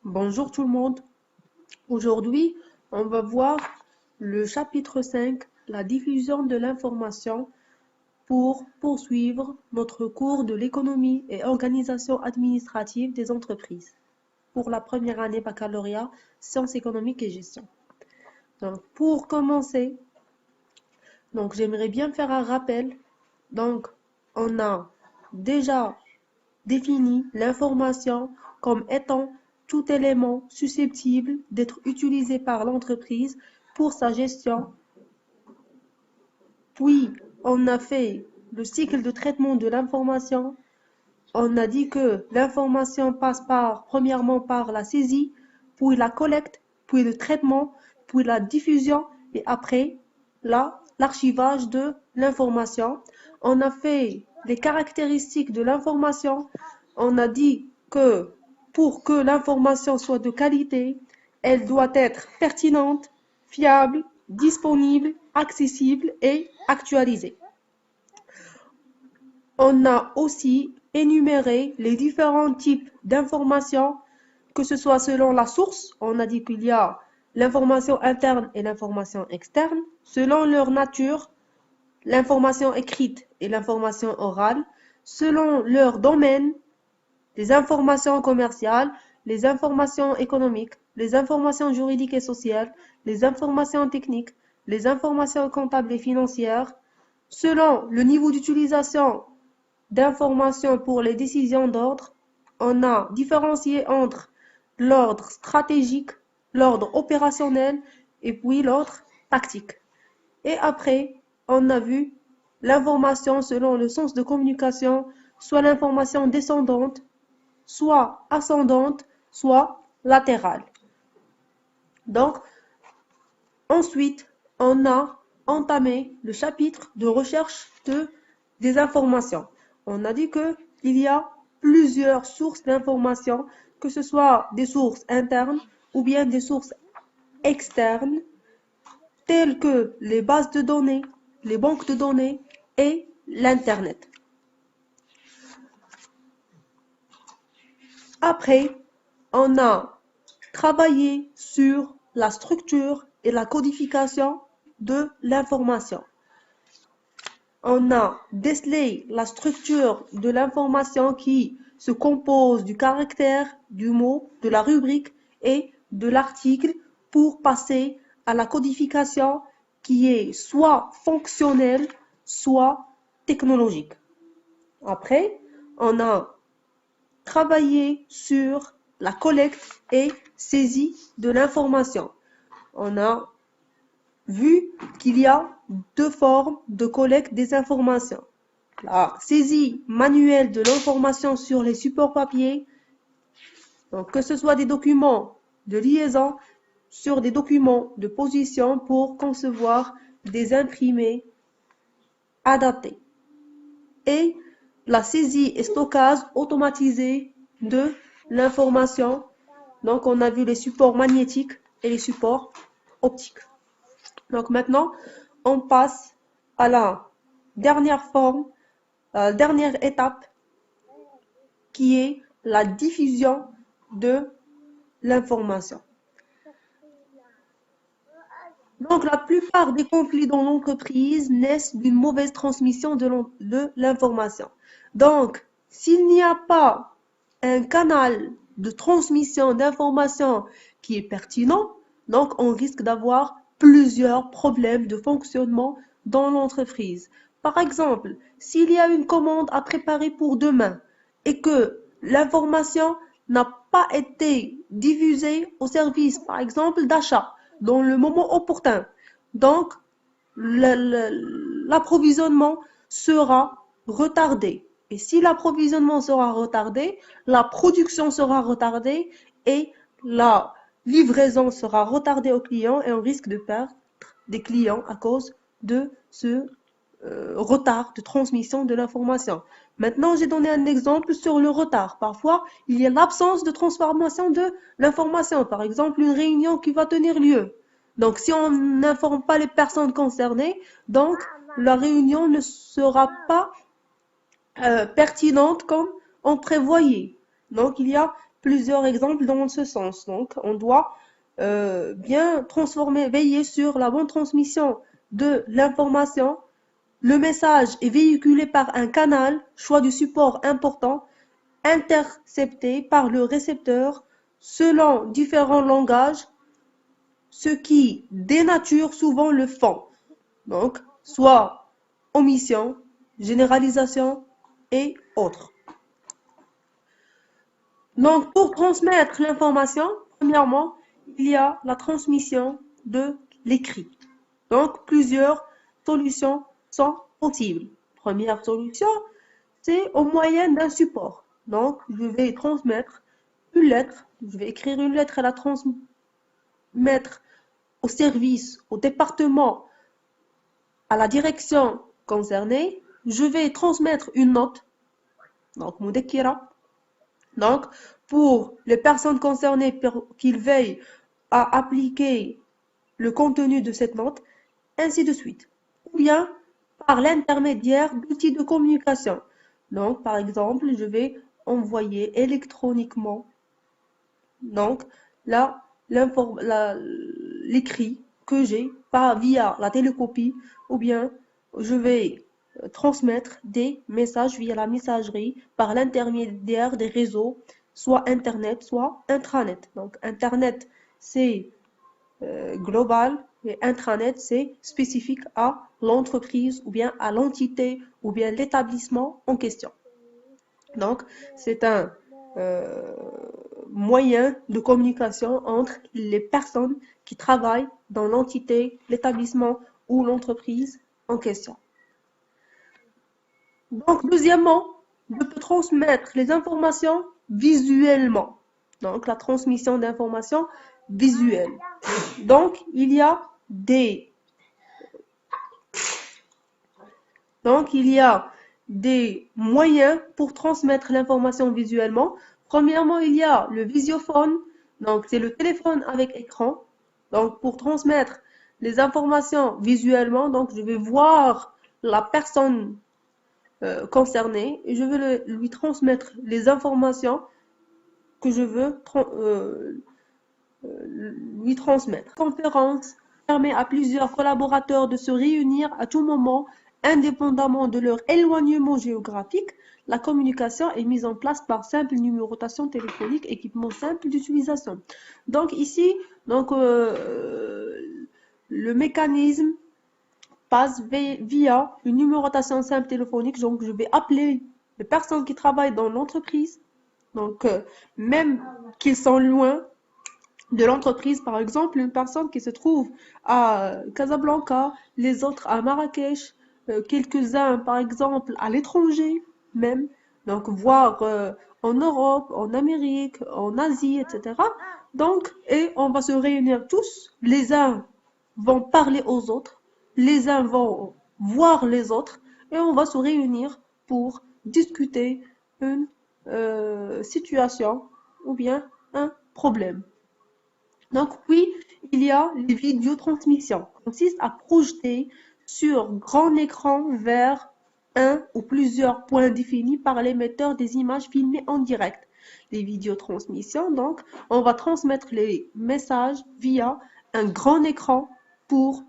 Bonjour tout le monde. Aujourd'hui, on va voir le chapitre 5, la diffusion de l'information pour poursuivre notre cours de l'économie et organisation administrative des entreprises pour la première année baccalauréat sciences économiques et gestion. Donc, pour commencer, j'aimerais bien faire un rappel. Donc, on a déjà définit l'information comme étant tout élément susceptible d'être utilisé par l'entreprise pour sa gestion. Puis, on a fait le cycle de traitement de l'information. On a dit que l'information passe premièrement par la saisie, puis la collecte, puis le traitement, puis la diffusion et après l'archivage de l'information. On a fait les caractéristiques de l'information. On a dit que pour que l'information soit de qualité, elle doit être pertinente, fiable, disponible, accessible et actualisée. On a aussi énuméré les différents types d'informations, que ce soit selon la source. On a dit qu'il y a l'information interne et l'information externe, selon leur nature, l'information écrite et l'information orale, selon leur domaine, les informations commerciales, les informations économiques, les informations juridiques et sociales, les informations techniques, les informations comptables et financières, selon le niveau d'utilisation d'informations pour les décisions d'ordre. On a différencié entre l'ordre stratégique, l'ordre opérationnel et puis l'ordre tactique. Et après, on a vu l'information selon le sens de communication, soit l'information descendante, soit ascendante, soit latérale. Donc, ensuite, on a entamé le chapitre de recherche des informations. On a dit qu'il y a plusieurs sources d'informations, que ce soit des sources internes ou bien des sources externes, telles que les bases de données, les banques de données et l'Internet. Après, on a travaillé sur la structure et la codification de l'information. On a décelé la structure de l'information qui se compose du caractère, du mot, de la rubrique et de l'article pour passer à la codification qui est soit fonctionnelle, soit technologique. Après, on a travaillé sur la collecte et saisie de l'information. On a vu qu'il y a deux formes de collecte des informations. La saisie manuelle de l'information sur les supports papier, donc que ce soit des documents de liaison sur des documents de position pour concevoir des imprimés adaptés. Et la saisie et stockage automatisé de l'information. Donc, on a vu les supports magnétiques et les supports optiques. Donc, maintenant, on passe à la dernière forme, la dernière étape, qui est la diffusion de l'information. Donc, la plupart des conflits dans l'entreprise naissent d'une mauvaise transmission de l'information. Donc, s'il n'y a pas un canal de transmission d'informations qui est pertinent, donc on risque d'avoir plusieurs problèmes de fonctionnement dans l'entreprise. Par exemple, s'il y a une commande à préparer pour demain et que l'information n'a pas été diffusée au service, par exemple, d'achat, dans le moment opportun. Donc, l'approvisionnement sera retardé. Et si l'approvisionnement sera retardé, la production sera retardée et la livraison sera retardée aux clients et on risque de perdre des clients à cause de ce retard de transmission de l'information. Maintenant, j'ai donné un exemple sur le retard. Parfois, il y a l'absence de transformation de l'information. Par exemple, une réunion qui va tenir lieu. Donc, si on n'informe pas les personnes concernées, donc la réunion ne sera pas pertinente comme on prévoyait. Donc, il y a plusieurs exemples dans ce sens. Donc, on doit bien transformer, veiller sur la bonne transmission de l'information. Le message est véhiculé par un canal, choix du support important, intercepté par le récepteur selon différents langages, ce qui dénature souvent le fond. Donc, soit omission, généralisation et autres. Donc, pour transmettre l'information, premièrement, il y a la transmission de l'écrit. Donc, plusieurs solutions sont possibles. Première solution, c'est au moyen d'un support. Donc, je vais transmettre une lettre, je vais écrire une lettre et la transmettre au service, au département, à la direction concernée. Je vais transmettre une note, donc mudekira. Donc, pour les personnes concernées, pour qu'ils veillent à appliquer le contenu de cette note, ainsi de suite. Ou bien par l'intermédiaire d'outils de communication. Donc, par exemple, je vais envoyer électroniquement donc là l'écrit que j'ai pas via la télécopie ou bien je vais transmettre des messages via la messagerie par l'intermédiaire des réseaux, soit internet, soit intranet. Donc internet c'est global et intranet c'est spécifique à l'entreprise ou bien à l'entité ou bien l'établissement en question. Donc c'est un euh, moyen de communication entre les personnes qui travaillent dans l'entité, l'établissement ou l'entreprise en question. Donc, deuxièmement, je peux transmettre les informations visuellement. Donc, la transmission d'informations visuelles. Donc, il y a des moyens pour transmettre l'information visuellement. Premièrement, il y a le visiophone. Donc, c'est le téléphone avec écran. Donc, pour transmettre les informations visuellement, donc je vais voir la personne concernée et je vais lui transmettre les informations que je veux lui transmettre. La conférence permet à plusieurs collaborateurs de se réunir à tout moment, indépendamment de leur éloignement géographique. La communication est mise en place par simple numérotation téléphonique, équipement simple d'utilisation. Donc ici, le mécanisme passe via une numérotation simple téléphonique. Donc je vais appeler les personnes qui travaillent dans l'entreprise. Donc même qu'ils sont loin de l'entreprise, par exemple, une personne qui se trouve à Casablanca, les autres à Marrakech, quelques-uns, par exemple, à l'étranger même, donc voire en Europe, en Amérique, en Asie, etc. Donc, et on va se réunir tous, les uns vont parler aux autres, les uns vont voir les autres, et on va se réunir pour discuter une situation ou bien un problème. Donc oui, il y a les vidéotransmissions. Consiste à projeter sur grand écran vers un ou plusieurs points définis par l'émetteur des images filmées en direct. Les vidéotransmissions, donc, on va transmettre les messages via un grand écran pour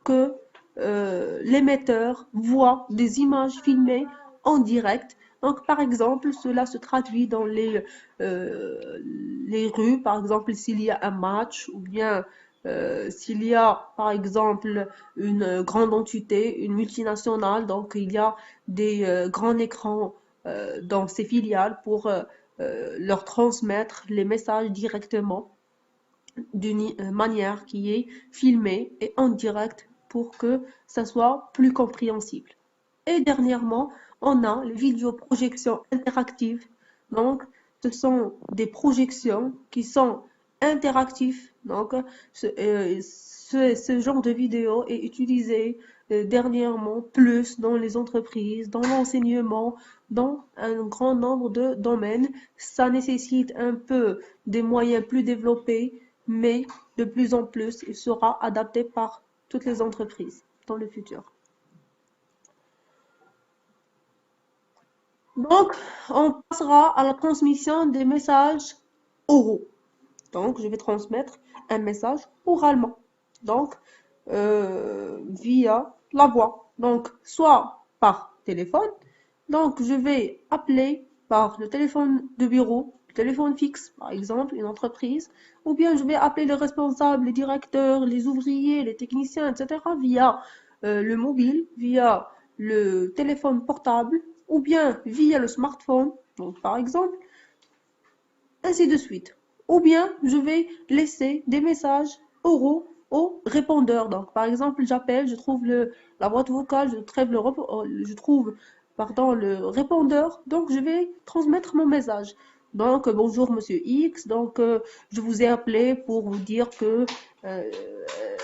que l'émetteur voit des images filmées en direct. Donc, par exemple, cela se traduit dans les rues, par exemple, s'il y a un match ou bien s'il y a, par exemple, une grande entité, une multinationale, donc il y a des grands écrans dans ces filiales pour leur transmettre les messages directement d'une manière qui est filmée et en direct pour que ça soit plus compréhensible. Et dernièrement, on a les vidéoprojections interactives. Donc, ce sont des projections qui sont interactives. Donc, ce genre de vidéo est utilisé dernièrement plus dans les entreprises, dans l'enseignement, dans un grand nombre de domaines. Ça nécessite un peu des moyens plus développés, mais de plus en plus, il sera adapté par toutes les entreprises dans le futur. Donc, on passera à la transmission des messages oraux. Donc, je vais transmettre un message oralement. Donc, via la voix. Donc, soit par téléphone. Donc, je vais appeler par le téléphone de bureau, le téléphone fixe, par exemple, une entreprise, ou bien je vais appeler les responsables, les directeurs, les ouvriers, les techniciens, etc., via le mobile, via le téléphone portable, ou bien via le smartphone, donc par exemple, ainsi de suite. Ou bien je vais laisser des messages oraux au répondeur. Donc, par exemple, j'appelle, je trouve la boîte vocale, je trouve, pardon, le répondeur. Donc, je vais transmettre mon message. Donc, bonjour Monsieur X. Donc, je vous ai appelé pour vous dire que,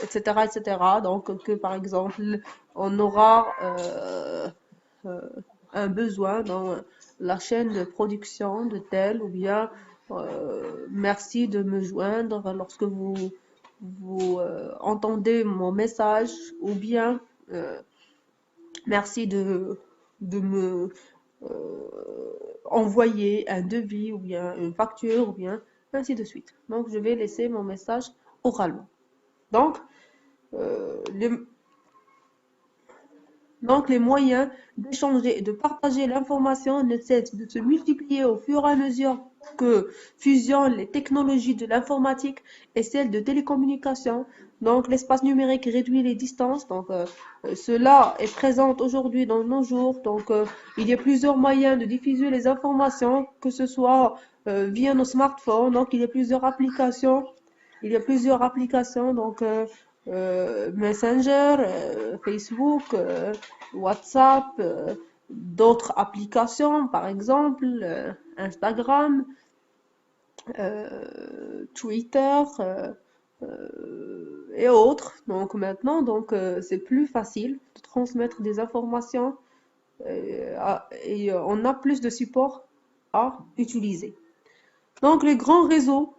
etc., etc. Donc, que par exemple, on aura euh, un besoin dans la chaîne de production de tel ou bien merci de me joindre lorsque vous entendez mon message ou bien merci de me envoyer un devis ou bien une facture ou bien ainsi de suite. Donc je vais laisser mon message oralement. Donc, les, Donc, les moyens d'échanger et de partager l'information ne cessent de se multiplier au fur et à mesure que fusionnent les technologies de l'informatique et celles de télécommunication. Donc, l'espace numérique réduit les distances. Donc, cela est présent aujourd'hui dans nos jours. Donc, il y a plusieurs moyens de diffuser les informations, que ce soit via nos smartphones. Donc, il y a plusieurs applications. Donc, Messenger, Facebook, WhatsApp, d'autres applications, par exemple Instagram, Twitter et autres. Donc maintenant, c'est plus facile de transmettre des informations et on a plus de support à utiliser. Donc les grands réseaux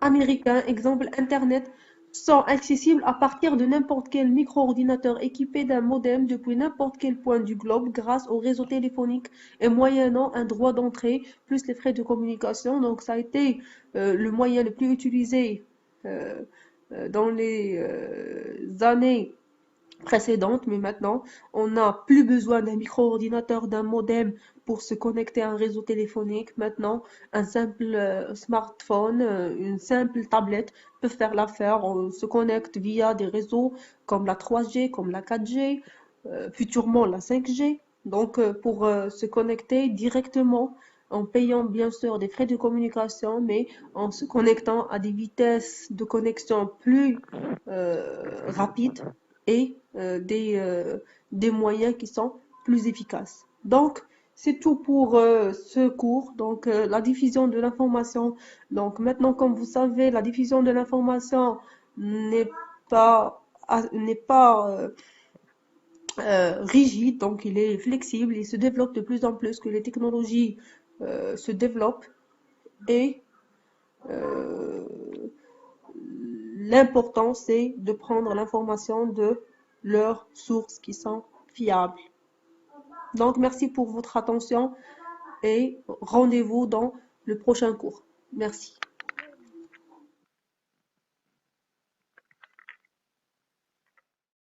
américains, exemple Internet, sont accessibles à partir de n'importe quel micro-ordinateur équipé d'un modem depuis n'importe quel point du globe grâce au réseau téléphonique et moyennant un droit d'entrée plus les frais de communication. Donc ça a été le moyen le plus utilisé euh, dans les années précédente, mais maintenant, on n'a plus besoin d'un micro-ordinateur, d'un modem pour se connecter à un réseau téléphonique. Maintenant, un simple smartphone, une simple tablette peut faire l'affaire. On se connecte via des réseaux comme la 3G, comme la 4G, futurement la 5G. Donc, pour se connecter directement, en payant bien sûr des frais de communication, mais en se connectant à des vitesses de connexion plus rapides et des moyens qui sont plus efficaces. Donc, c'est tout pour ce cours. Donc, la diffusion de l'information. Donc, maintenant, comme vous savez, la diffusion de l'information n'est pas rigide, donc il est flexible, il se développe de plus en plus, que les technologies se développent et euh, l'important c'est de prendre l'information de leurs sources qui sont fiables. Donc merci pour votre attention et rendez-vous dans le prochain cours. Merci.